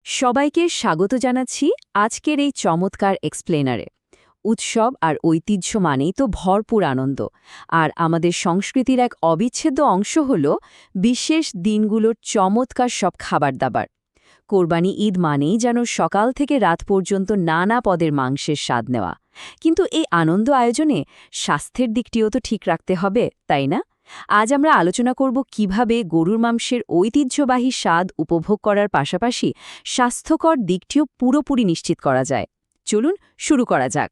সবাইকে স্বাগত জানাচ্ছি আজকের এই চমৎকার এক্সপ্লেনারে। উৎসব আর ঐতিহ্য মানেই তো ভরপুর আনন্দ, আর আমাদের সংস্কৃতির এক অবিচ্ছেদ্য অংশ হল বিশেষ দিনগুলোর চমৎকার সব খাবার দাবার। কোরবানি ঈদ মানেই যেন সকাল থেকে রাত পর্যন্ত নানা পদের মাংসের স্বাদ নেওয়া। কিন্তু এই আনন্দ আয়োজনে স্বাস্থ্যের দিকটিও তো ঠিক রাখতে হবে, তাই না? আজ আমরা আলোচনা করব কিভাবে গরুর মাংসের ঐতিহ্যবাহী স্বাদ উপভোগ করার পাশাপাশি স্বাস্থ্যকর দিকটিও পুরোপুরি নিশ্চিত করা যায়। চলুন শুরু করা যাক।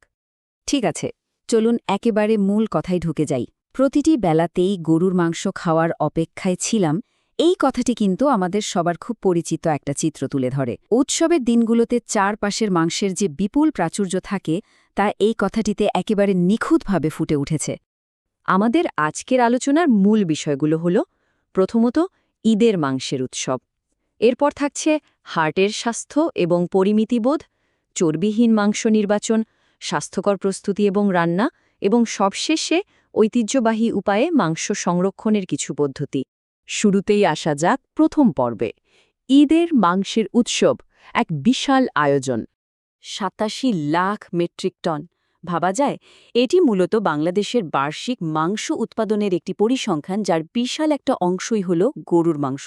ঠিক আছে, চলুন একেবারে মূল কথায় ঢুকে যাই। প্রতিটি বেলাতেই গরুর মাংস খাওয়ার অপেক্ষায় ছিলাম, এই কথাটি কিন্তু আমাদের সবার খুব পরিচিত একটা চিত্র তুলে ধরে। উৎসবের দিনগুলোতে চারপাশের মাংসের যে বিপুল প্রাচুর্য থাকে তা এই কথাটিতে একেবারে নিখুঁতভাবে ফুটে উঠেছে। আমাদের আজকের আলোচনার মূল বিষয়গুলো হল, প্রথমত ঈদের মাংসের উৎসব, এরপর থাকছে হার্টের স্বাস্থ্য এবং পরিমিতিবোধ, চর্বিহীন মাংস নির্বাচন, স্বাস্থ্যকর প্রস্তুতি এবং রান্না, এবং সবশেষে ঐতিহ্যবাহী উপায়ে মাংস সংরক্ষণের কিছু পদ্ধতি। শুরুতেই আসা যাক প্রথম পর্বে, ঈদের মাংসের উৎসব, এক বিশাল আয়োজন। ৮৭ লাখ মেট্রিক টন। ভাবা যায়, এটি মূলত বাংলাদেশের বার্ষিক মাংস উৎপাদনের একটি পরিসংখ্যান, যার বিশাল একটা অংশই হল গরুর মাংস।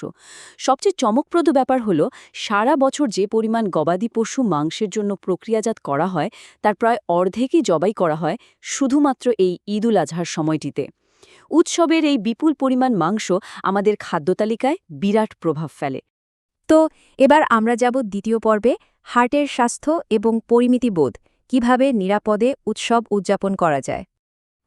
সবচেয়ে চমকপ্রদ ব্যাপার হল, সারা বছর যে পরিমাণ গবাদি পশু মাংসের জন্য প্রক্রিয়াজাত করা হয় তার প্রায় অর্ধেকই জবাই করা হয় শুধুমাত্র এই ঈদ উল আজহার সময়টিতে। উৎসবের এই বিপুল পরিমাণ মাংস আমাদের খাদ্যতালিকায় বিরাট প্রভাব ফেলে। তো এবার আমরা যাব দ্বিতীয় পর্বে, হার্টের স্বাস্থ্য এবং পরিমিতিবোধ, কিভাবে নিরাপদে উৎসব উদযাপন করা যায়।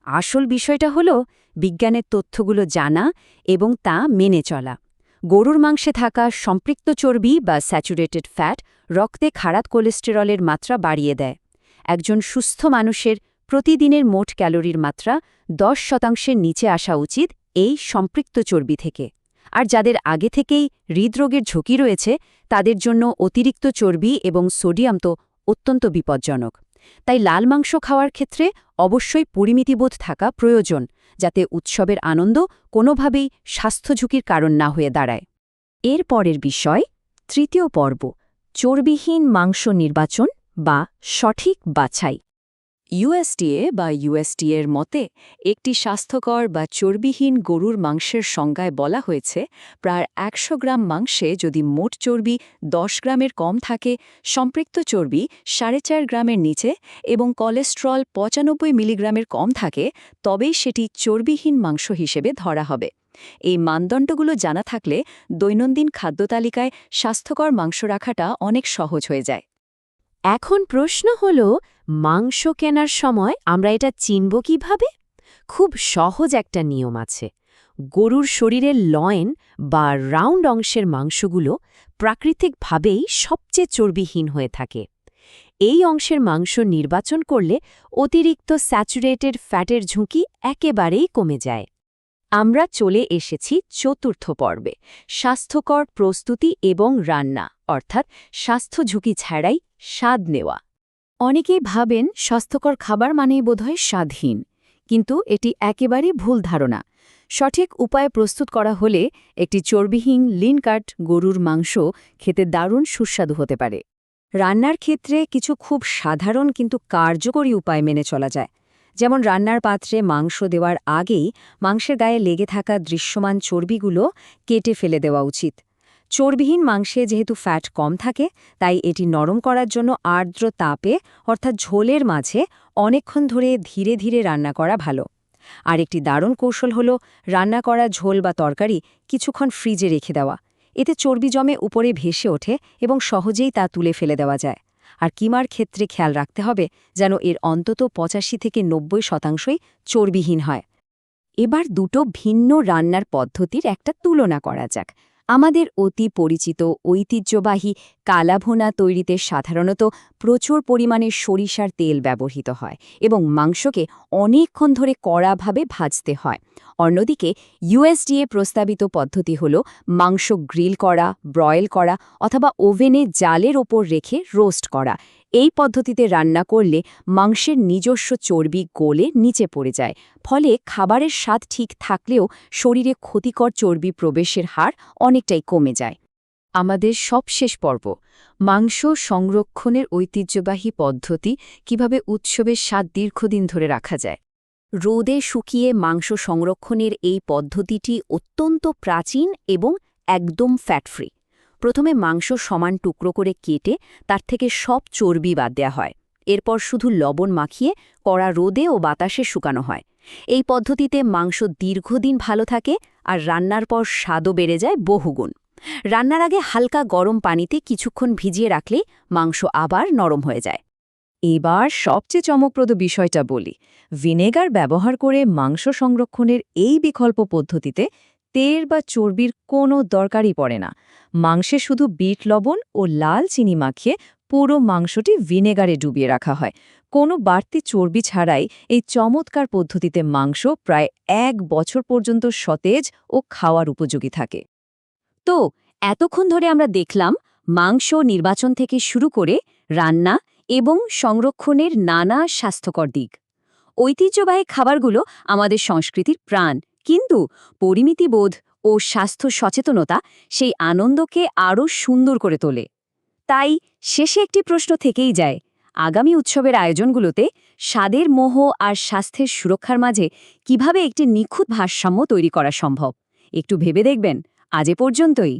আসল বিষয়টা হল বিজ্ঞানের তথ্যগুলো জানা এবং তা মেনে চলা। গরুর মাংসে থাকা সম্পৃক্ত চর্বি বা স্যাচুরেটেড ফ্যাট রক্তে খারাপ কোলেস্টেরলের মাত্রা বাড়িয়ে দেয়। একজন সুস্থ মানুষের প্রতিদিনের মোট ক্যালোরির মাত্রা 10% নিচে আসা উচিত এই সম্পৃক্ত চর্বি থেকে। আর যাদের আগে থেকেই হৃদরোগের ঝুঁকি রয়েছে তাদের জন্য অতিরিক্ত চর্বি এবং সোডিয়াম তো অত্যন্ত বিপজ্জনক। তাই লাল মাংস খাওয়ার ক্ষেত্রে অবশ্যই পরিমিতিবোধ থাকা প্রয়োজন, যাতে উৎসবের আনন্দ কোনোভাবেই স্বাস্থ্য ঝুঁকির কারণ না হয়ে দাঁড়ায়। এর পরের বিষয়, তৃতীয় পর্ব, চর্বিহীন মাংস নির্বাচন বা সঠিক বাছাই। ইউএসডিএর মতে একটি স্বাস্থ্যকর বা চর্বিহীন গরুর মাংসের সংজ্ঞায় বলা হয়েছে, প্রায় ১০০ গ্রাম মাংসে যদি মোট চর্বি ১০ গ্রামের কম থাকে, সম্পৃক্ত চর্বি ৪.৫ গ্রামের নিচে এবং কোলেস্টেরল ৯৫ মিলিগ্রামের কম থাকে, তবেই সেটি চর্বিহীন মাংস হিসেবে ধরা হবে। এই মানদণ্ডগুলো জানা থাকলে দৈনন্দিন খাদ্যতালিকায় স্বাস্থ্যকর মাংস রাখাটা অনেক সহজ হয়ে যায়। এখন প্রশ্ন হল, মাংস কেনার সময় আমরা এটা চিনব কিভাবে? খুব সহজ একটা নিয়ম আছে। গরুর শরীরের লয়েন বা রাউন্ড অংশের মাংসগুলো প্রাকৃতিকভাবেই সবচেয়ে চর্বিহীন হয়ে থাকে। এই অংশের মাংস নির্বাচন করলে অতিরিক্ত স্যাচুরেটেড ফ্যাটের ঝুঁকি একেবারেই কমে যায়। আমরা চলে এসেছি চতুর্থ পর্বে, স্বাস্থ্যকর প্রস্তুতি এবং রান্না, অর্থাৎ স্বাস্থ্য ঝুঁকি ছাড়াই স্বাদ নেওয়া। অনেকেই ভাবেন স্বাস্থ্যকর খাবার মানেই বোধহয় স্বাদহীন, কিন্তু এটি একেবারে ভুল ধারণা। সঠিক উপায়ে প্রস্তুত করা হলে একটি চর্বিহীন লিন কাট গরুর মাংস খেতে দারুণ সুস্বাদু হতে পারে। রান্নার ক্ষেত্রে কিছু খুব সাধারণ কিন্তু কার্যকরী উপায় মেনে চলা যায়। যেমন রান্নার পাত্রে মাংস দেওয়ার আগেই মাংসের গায়ে লেগে থাকা দৃশ্যমান চর্বিগুলো কেটে ফেলে দেওয়া উচিত। চর্বিহীন মাংসে যেহেতু ফ্যাট কম থাকে, তাই এটি নরম করার জন্য আর্দ্র তাপে অর্থাৎ ঝোলের মাঝে অনেকক্ষণ ধরে ধীরে ধীরে রান্না করা ভালো। আর একটি দারুণ কৌশল হল রান্না করা ঝোল বা তরকারি কিছুক্ষণ ফ্রিজে রেখে দেওয়া। এতে চর্বি জমে উপরে ভেসে ওঠে এবং সহজেই তা তুলে ফেলে দেওয়া যায়। আর কিমার ক্ষেত্রে খেয়াল রাখতে হবে যেন এর অন্তত ৮৫ থেকে ৯০% চর্বিহীন হয়। এবার দুটো ভিন্ন রান্নার পদ্ধতির একটা তুলনা করা যাক। আমাদের অতি পরিচিত ঐতিহ্যবাহী কালাভুনা তৈরিতে সাধারণত প্রচুর পরিমাণে সরিষার তেল ব্যবহৃত হয় এবং মাংসকে অনেকক্ষণ ধরে কড়াভাবে ভাজতে হয়। অন্যদিকে ইউএসডিএ প্রস্তাবিত পদ্ধতি হল মাংস গ্রিল করা, ব্রয়েল করা অথবা ওভেনে জালের ওপর রেখে রোস্ট করা। এই পদ্ধতিতে রান্না করলে মাংসের নিজস্ব চর্বি গলে নিচে পড়ে যায়, ফলে খাবারের স্বাদ ঠিক থাকলেও শরীরে ক্ষতিকর চর্বি প্রবেশের হার অনেকটাই কমে যায়। আমাদের সবশেষ পর্ব, মাংস সংরক্ষণের ঐতিহ্যবাহী পদ্ধতি কিভাবে উৎসবের স্বাদ দীর্ঘদিন ধরে রাখা যায়। রোদে শুকিয়ে মাংস সংরক্ষণের এই পদ্ধতিটি অত্যন্ত প্রাচীন এবং একদম ফ্যাট ফ্রি। প্রথমে মাংস সমান টুকরো করে কেটে তার থেকে সব চর্বি বাদ দেওয়া হয়। এরপর শুধু লবণ মাখিয়ে কড়া রোদে ও বাতাসে শুকানো হয়। এই পদ্ধতিতে মাংস দীর্ঘদিন ভালো থাকে আর রান্নার পর স্বাদও বেড়ে যায় বহুগুণ। রান্নার আগে হালকা গরম পানিতে কিছুক্ষণ ভিজিয়ে রাখলেই মাংস আবার নরম হয়ে যায়। এবার সবচেয়ে চমকপ্রদ বিষয়টা বলি, ভিনেগার ব্যবহার করে মাংস সংরক্ষণের এই বিকল্প পদ্ধতিতে তেল বা চর্বির কোনো দরকারই পড়ে না। মাংসে শুধু বিট লবণ ও লাল চিনি মাখিয়ে পুরো মাংসটি ভিনেগারে ডুবিয়ে রাখা হয়। কোনো বাড়তি চর্বি ছাড়াই এই চমৎকার পদ্ধতিতে মাংস প্রায় ১ বছর পর্যন্ত সতেজ ও খাওয়ার উপযোগী থাকে। তো এতক্ষণ ধরে আমরা দেখলাম মাংস নির্বাচন থেকে শুরু করে রান্না এবং সংরক্ষণের নানা স্বাস্থ্যকর দিক। ঐতিহ্যবাহী খাবারগুলো আমাদের সংস্কৃতির প্রাণ, কিন্তু পরিমিতিবোধ ও স্বাস্থ্য সচেতনতা সেই আনন্দকে আরও সুন্দর করে তোলে। তাই শেষে একটি প্রশ্ন থেকেই যায়, আগামী উৎসবের আয়োজনগুলোতে স্বাদের মোহ আর স্বাস্থ্যের সুরক্ষার মাঝে কিভাবে একটি নিখুঁত ভারসাম্য তৈরি করা সম্ভব। একটু ভেবে দেখবেন। আজ এ পর্যন্তই।